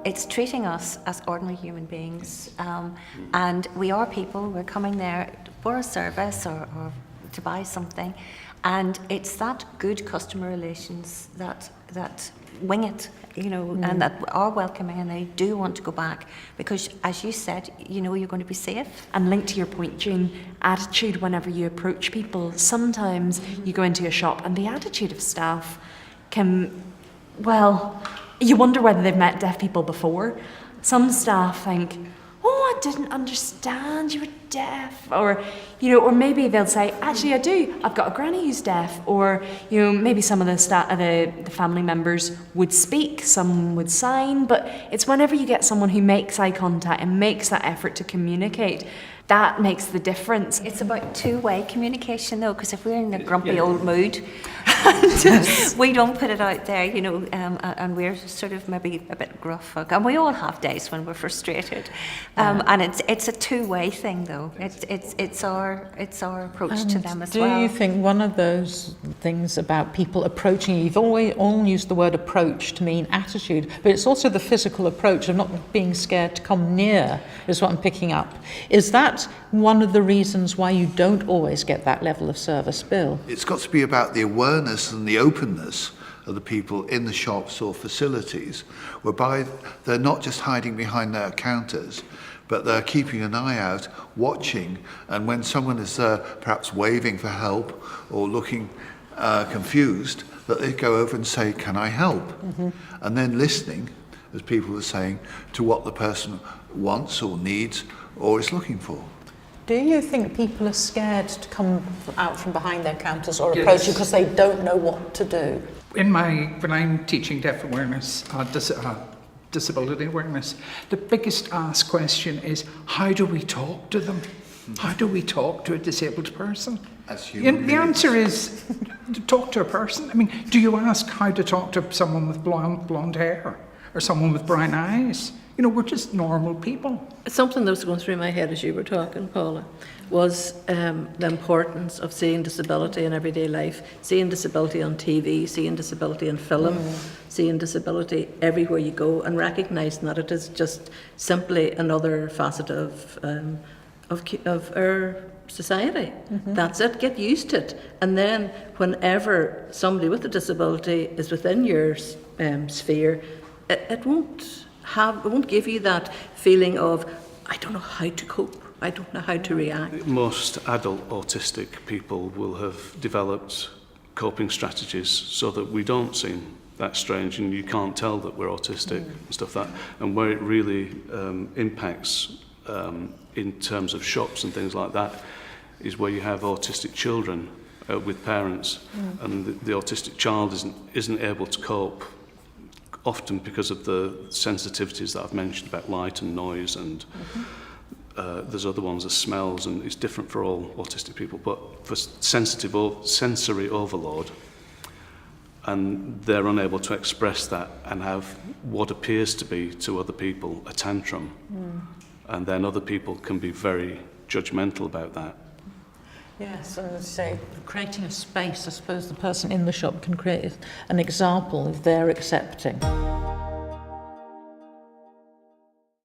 it's treating us as ordinary human beings, and we are people. We're coming there for a service or to buy something, and it's that good customer relations that wing it, and that are welcoming, and they do want to go back because, as you said, you're going to be safe. And linked to your point, June, attitude whenever you approach people. Sometimes you go into a shop and the attitude of staff can, well, you wonder whether they've met deaf people before. Some staff think, oh, I didn't understand you were deaf, or maybe they'll say, actually I do, I've got a granny who's deaf, or maybe some of the family members would speak, some would sign, but it's whenever you get someone who makes eye contact and makes that effort to communicate, that makes the difference. It's about two-way communication though, because if we're in a grumpy old mood, we don't put it out there, and we're sort of maybe a bit gruff, and we all have days when we're frustrated, and it's a two-way thing though. It's our approach to them as well. Do you think one of those things about people approaching you, you've all used the word approach to mean attitude, but it's also the physical approach of not being scared to come near, is what I'm picking up. Is that one of the reasons why you don't always get that level of service, Bill? It's got to be about the awareness and the openness of the people in the shops or facilities, whereby they're not just hiding behind their counters, but they're keeping an eye out, watching, and when someone is perhaps waving for help or looking confused, that they go over and say, "Can I help?" Mm-hmm. And then listening, as people are saying, to what the person wants or needs or is looking for. Do you think people are scared to come out from behind their counters or approach you because they don't know what to do? When I'm teaching deaf awareness, disability awareness, the biggest asked question is, how do we talk to them? How do we talk to a disabled person? The answer is to talk to a person. I mean, do you ask how to talk to someone with blonde hair or someone with brown eyes? We're just normal people. Something that was going through my head as you were talking, Paula, was the importance of seeing disability in everyday life, seeing disability on TV, seeing disability in film, seeing disability everywhere you go, and recognising that it is just simply another facet of our society. Mm-hmm. That's it. Get used to it, and then whenever somebody with a disability is within your sphere, it won't give you that feeling of, I don't know how to cope, I don't know how to react. Most adult autistic people will have developed coping strategies so that we don't seem that strange and you can't tell that we're autistic and stuff like that. And where it really impacts in terms of shops and things like that is where you have autistic children with parents and the autistic child isn't able to cope, often because of the sensitivities that I've mentioned about light and noise, and there's other ones as smells, and it's different for all autistic people, but for sensory overload, and they're unable to express that and have what appears to be to other people a tantrum, and then other people can be very judgmental about that. Yes, and say creating a space, I suppose the person in the shop can create an example if they're accepting.